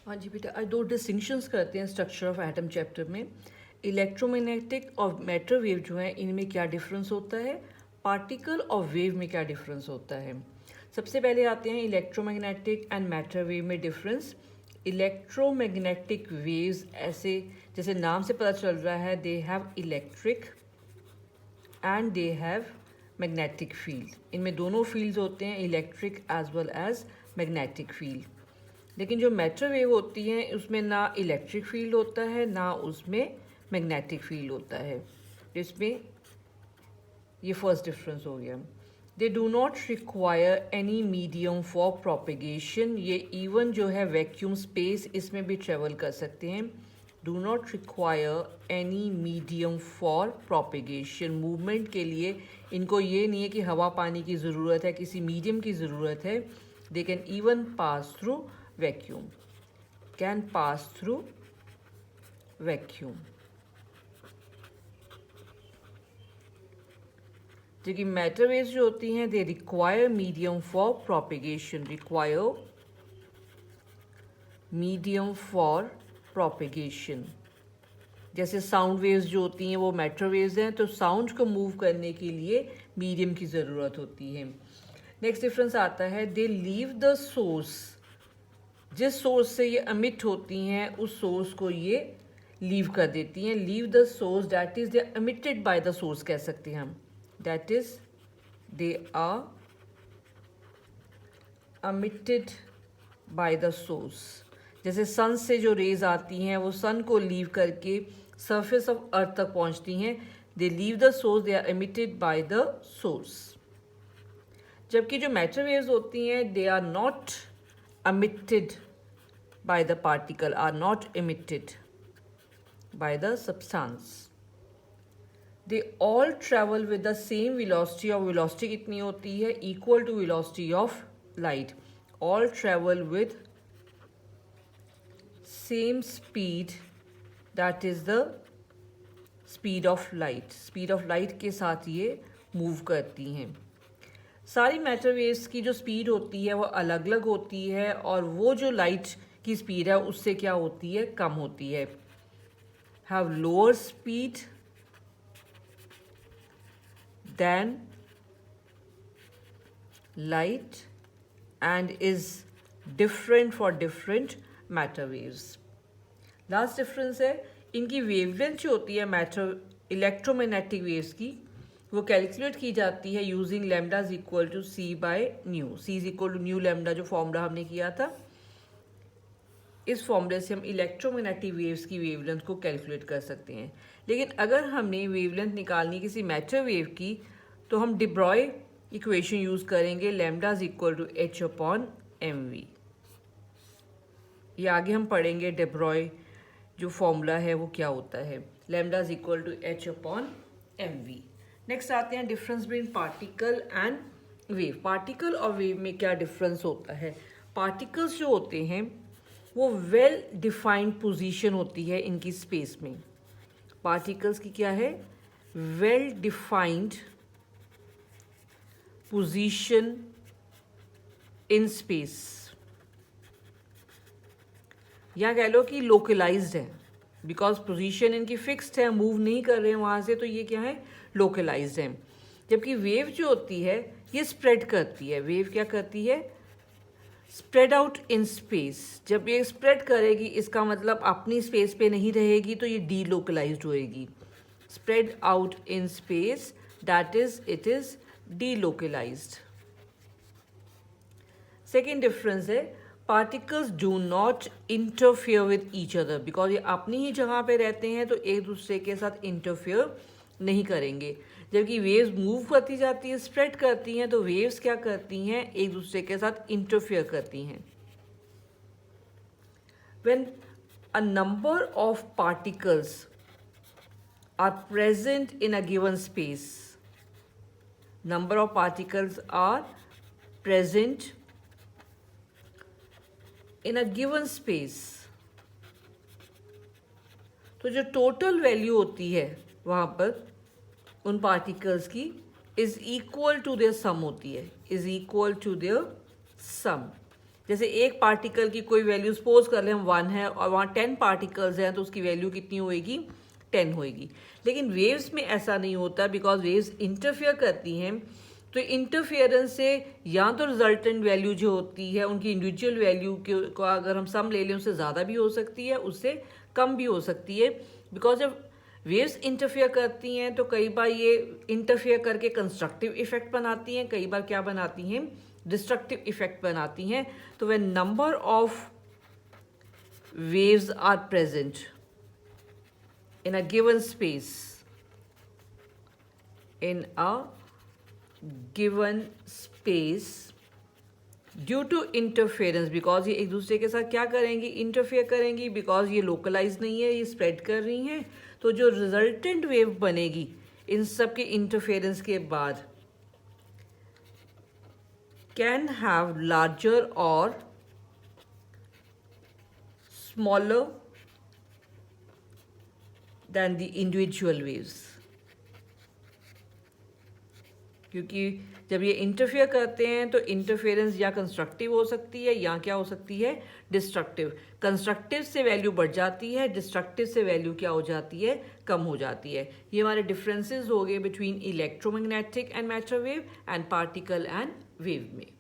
हाँ जी बेटा, आज दो डिस्टिंक्शंस करते हैं स्ट्रक्चर ऑफ एटम चैप्टर में। इलेक्ट्रोमैग्नेटिक और मैटर वेव जो है इनमें क्या डिफरेंस होता है, पार्टिकल और वेव में क्या डिफरेंस होता है। सबसे पहले आते हैं इलेक्ट्रोमैग्नेटिक एंड मैटर वेव में डिफरेंस। इलेक्ट्रोमैग्नेटिक वेव्स ऐसे जैसे नाम से पता चल रहा है, they have electric and they have magnetic field. इनमें दोनों फील्ड्स होते हैं, electric as well as magnetic field. लेकिन जो मैटर वेव होती हैं उसमें ना इलेक्ट्रिक फील्ड होता है ना उसमें मैग्नेटिक फील्ड होता है। इसमें ये फर्स्ट डिफरेंस हो गया। They do not require any medium for propagation. ये इवन जो है वैक्यूम स्पेस इसमें भी ट्रेवल कर सकते हैं। Do not require any medium for propagation. Movement के लिए इनको ये नहीं है कि हवा पानी की ज़रूरत है, किसी मीडियम की ज़रूरत है। They can even pass through vacuum, can pass through vacuum। जबकि मैटर वेव्स जो होती हैं they require medium for propagation, require medium for propagation. जैसे साउंड वेव्स जो होती हैं वो मैटर वेव्स हैं, तो साउंड को मूव करने के लिए मीडियम की ज़रूरत होती है। नेक्स्ट डिफरेंस आता है, दे लीव द सोर्स। जिस सोर्स से ये अमिट होती हैं उस सोर्स को ये लीव कर देती हैं। Leave the source that is they emitted by the source कह सकते हैं हम। That is they are emitted by the source. जैसे सन से जो रेज आती हैं वो सन को लीव करके सरफेस ऑफ अर्थ तक पहुंचती हैं। They leave the source, they are emitted by the source. जबकि जो मैटर वेव्स होती हैं they are not emitted by the particle, are not emitted by the substance। They all travel with the same velocity, और velocity कितनी होती है, equal to velocity of light। all travel with same speed, that is the speed of light। speed of light के साथ ये move करती हैं। सारी मैटर वेव्स की जो स्पीड होती है वो अलग अलग होती है, और वो जो लाइट की स्पीड है उससे क्या होती है, कम होती है। Have lower speed than light and is different for different matter waves. Last difference है, इनकी वेवलेंथ जो होती है मैटर इलेक्ट्रोमैग्नेटिक वेव्स की, वो कैलकुलेट की जाती है using lambda is equal to C by nu. C is equal to nu lambda जो फॉर्मूला हमने किया था, इस फॉर्मूले से हम इलेक्ट्रोमैग्नेटिक वेव्स की वेवलेंथ को कैलकुलेट कर सकते हैं। लेकिन अगर हमने वेवलेंथ निकालनी किसी मैटर वेव की तो हम de Broglie इक्वेशन यूज करेंगे, lambda is equal to H upon M V. ये आगे हम पढ़ेंगे de Broglie जो फॉर्मूला है वो क्या होता है, lambda is equal to H upon M V. Next आते हैं difference between particle and wave. Particle और वेव में क्या डिफरेंस होता है। पार्टिकल्स जो होते हैं वो वेल डिफाइंड पोजीशन होती है इनकी स्पेस में। पार्टिकल्स की क्या है, well defined position in space, या कह लो कि लोकलाइज्ड है, बिकॉज पोजीशन इनकी फिक्स्ड है, मूव नहीं कर रहे हैं वहाँ से, तो ये क्या है, लोकलाइज्ड है। जबकि वेव जो होती है ये स्प्रेड करती है। वेव क्या करती है, स्प्रेड आउट इन स्पेस। जब ये स्प्रेड करेगी इसका मतलब अपनी स्पेस पे नहीं रहेगी, तो ये डी लोकलाइज्ड होएगी। Spread out in space, that is it is delocalised. Second difference है, particles do not interfere with each other, because ये अपनी ही जगह पे रहते हैं तो एक दूसरे के साथ इंटरफेयर नहीं करेंगे। जबकि वेव्स मूव करती जाती है, स्प्रेड करती हैं, तो वेव्स क्या करती हैं, एक दूसरे के साथ इंटरफेयर करती हैं। When a number of particles are present in a given space, number of particles are present in a given space, तो जो टोटल वैल्यू होती है वहाँ पर उन पार्टिकल्स की इज इक्वल टू देयर सम होती है, इज इक्वल टू देयर सम। जैसे एक पार्टिकल की कोई वैल्यू सपोज कर ले हम 1 है और वहाँ 10 पार्टिकल्स हैं तो उसकी वैल्यू कितनी होएगी, 10 होएगी। लेकिन वेव्स में ऐसा नहीं होता, बिकॉज वेव्स इंटरफेयर करती हैं। तो इंटरफेरेंस से या तो रिजल्टेंट वैल्यू जो होती है उनकी इंडिविजुअल वैल्यू को अगर हम सम ले लें उससे ज़्यादा भी हो सकती है, उससे कम भी हो सकती है। बिकॉज जब वेव्स इंटरफेयर करती हैं तो कई बार ये इंटरफेयर करके कंस्ट्रक्टिव इफेक्ट बनाती हैं, कई बार क्या बनाती हैं, डिस्ट्रक्टिव इफेक्ट बनाती हैं। तो when number of waves are present in a given space, in a given space due to interference, because ये एक दूसरे के साथ क्या करेंगी, इंटरफेयर करेंगी, बिकॉज ये लोकलाइज नहीं है, ये स्प्रेड कर रही हैं। तो जो रिजल्टेंट वेव बनेगी इन सब के इंटरफेरेंस के बाद कैन हैव लार्जर और smaller than the individual waves, क्योंकि जब ये इंटरफेयर करते हैं तो इंटरफेरेंस या कंस्ट्रक्टिव हो सकती है या क्या हो सकती है, डिस्ट्रक्टिव। कंस्ट्रक्टिव से वैल्यू बढ़ जाती है, डिस्ट्रक्टिव से वैल्यू क्या हो जाती है, कम हो जाती है। ये हमारे डिफरेंसेस हो गए between electromagnetic and matter wave and particle and wave में।